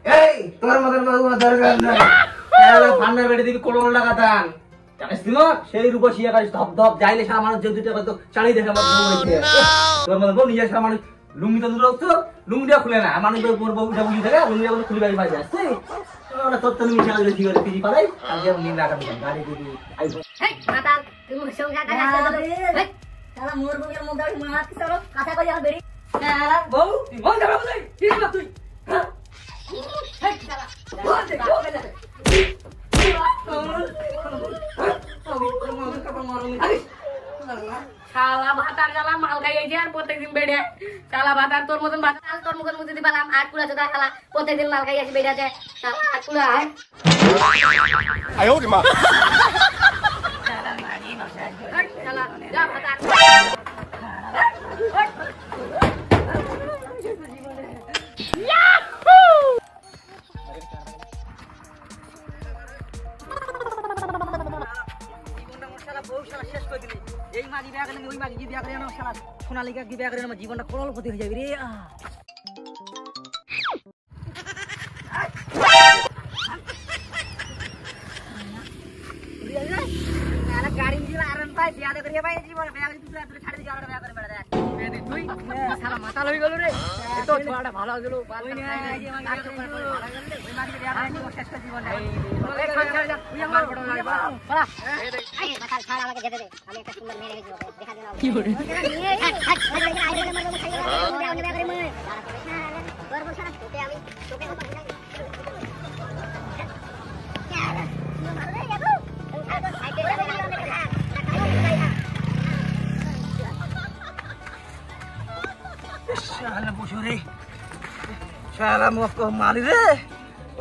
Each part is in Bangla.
এই তোর মতন বাবু দরকার নাই ফান্ডার বেড়ে দিবি কোড়ো টাকা দান জানিস দিল সেই রূপসী আকাশ ধপ ধপ যাইলে সারা মানুষ যে দুটো কত চালি দেখে আমার বউ হয়েছে তোর মতন বউ নিজের সারা মানুষ লুঙ্গিটা দূরে রাখছো লুঙ্গিটা খুলে না মানুষ বউ উঠা বুঝি থাকে লুঙ্গিটা খুলে বাড়ি বাড়ি আসছে তোর তো লুঙ্গি ছাড়া কি করে পিজি পালাই আজকে আমি নিন রাখা দিলাম গাড়ি দিবি আইবো মাতাল তুমি সংসারটা কাজ করো শালা মোর বউয়ের মুখ দাও মাছ চলো কথা কই আর বেরি শালা বউ তুই বল যা বল কি না তুই হেই শালা বল দে বল দে শালা ভাতার জ্বালা মাল খাই এই যে আর প্রত্যেকদিন বেড়ে শালা ভাতার তোর মতন ভাতার তোর মুখের মধ্যে দিবালাম আট কুড়া চোদা শালা প্রত্যেকদিন মাল খাই আসি বেড়ে যায় শালা আট কুড়া আয় আয় ওরে মা শালা যা ভাতার এই মাঝি বিয়া করলে ওই মাঝি বিয়া করে না শালা সোনালিকা কি বিয়া করে আমার জীবনটা করলপতি হয়ে যাবে রে গাড়ি দিছিল আরাম পাই বিয়া করে ভাই জীবন বিয়া করে তুই ছাড়ি দিয়ে বিয়া করে বেড়া দেখ তুই শালা মাথা লই গেল রে এত ছোড়াটা ভালো হলো ওই না ওই মাঝি বিয়া করে শেষ করে জীবন এই ছাড় যা তুই আমার বড় লাগে বড়া এই মাথা ছাড় আমাকে যেতে দে আমি একটা সুন্দর মেয়ে রেখেছি দেখা দিলাম কি করে আইলে মারবো খাইলে বিয়া করে মনে তোর বল সারা তোকে আমি তোকে কথা বলাই শালা বসো রে শালা মুখ মারি রে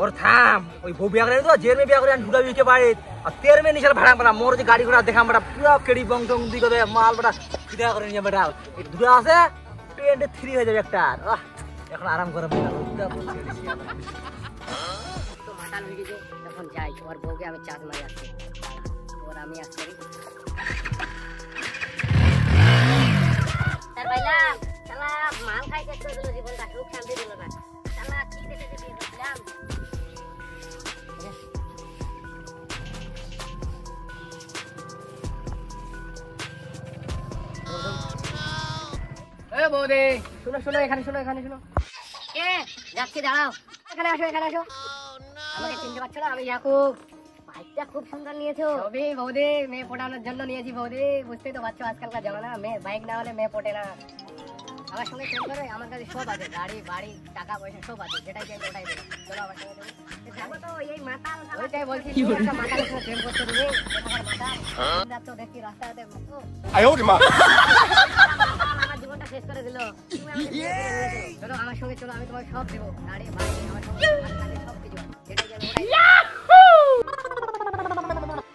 ওর থাম ওই বউ বিয়া করে তো জের মে বিয়া করে ঢুকা বিকে বাড়ি আর তের মে নিশাল ভাড়া পালা মোর যে গাড়ি ঘোড়া দেখা বড়া পুরো কেড়ি বং টং দি করে মাল বড়া ফিদা করে নিয়ে বেটা এই দুরা আছে 23 হয়ে যাবে একটা এখন আরাম করে বেটা তো মাতাল হয়ে গেছে তখন যাই ওর বউকে আমি চাঁদ মারি আসছি ওর আমি আসছি তার ভাইলা শালা মাল খাই শেষ করে দিল জীবনটা সুখ শান্তি দিল না শালা কি দেখে যে বিয়ে করছিলাম এ বৌদি শুনো শুনো এখানে শুনো এখানে শুনো এ যাচ্ছি দাঁড়াও এখানে আসো আমাকে চিনতে পারছো না আমি ইয়াকুব বাইকটা খুব সুন্দর নিয়েছো সবই বৌদি মেয়ে পটানোর জন্য নিয়েছি বৌদি বুঝতেই তো পারছো আজকালকার জামানা মেয়ে বাইক না হলে মেয়ে পটে না আমার সঙ্গে ট্রেন করে আমার কাছে সব আছে গাড়ি বাড়ি টাকা পয়সা সব আছে যেটাই চাই ওটাই দেবো চলো আমার সঙ্গে যাবো তো এই মাতাল ওইটাই বলছি একটা মাতালের সঙ্গে ট্রেন করতে দেবে মাতাল তো দেখি রাস্তাতে আয় ওরে মা আমার জীবনটা শেষ করে দিল চলো আমার সঙ্গে চলো আমি তোমাকে সব দেবো গাড়ি বাড়ি আমার সঙ্গে সব কিছু যেটাই চাই ওটাই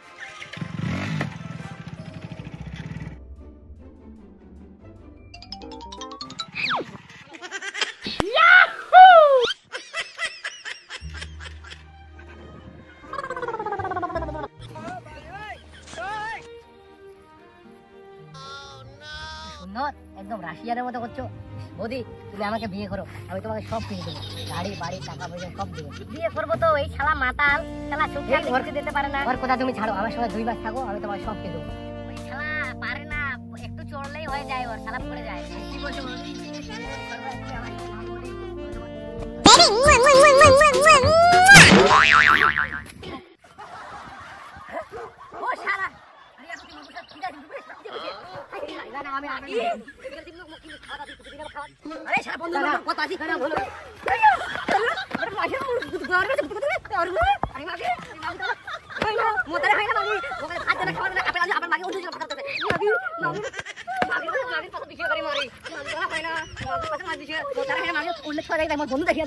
একদম রাশিয়ানের মতো করছো বৌদি তুমি আমাকে বিয়ে করো আমি তোমাকে সব কিনে দেবো গাড়ি বাড়ি টাকা পয়সা সব দেবো বিয়ে করবো তো এই শালা মাতাল শালা সুখে ঘরকে দিতে পারে না ওর কথা তুমি ছাড়ো আমার সঙ্গে 2 মাস থাকো আমি তোমাকে সব কিনে দেবো ওই শালা পারে না একটু চড়লেই হয়ে যায় ওর শালা পড়ে যায় কি বলছো ও শালা আরে সারা বন্ধু কথা আছে খারাপ হলো আরে মাঝে আরে মাঝে মোতারে হয় না মাগি ওকে ভাত দেনা খাবার না আপেল আপেল মাগি উঠে কথা করতে মাগি কথা বিষয় করে মারি মাগি হয় না মাগি কথা মাগি বিষয় মোতারে হয় না মাগি উল্লেখ করে দেয় আমার বন্ধু দেখিয়া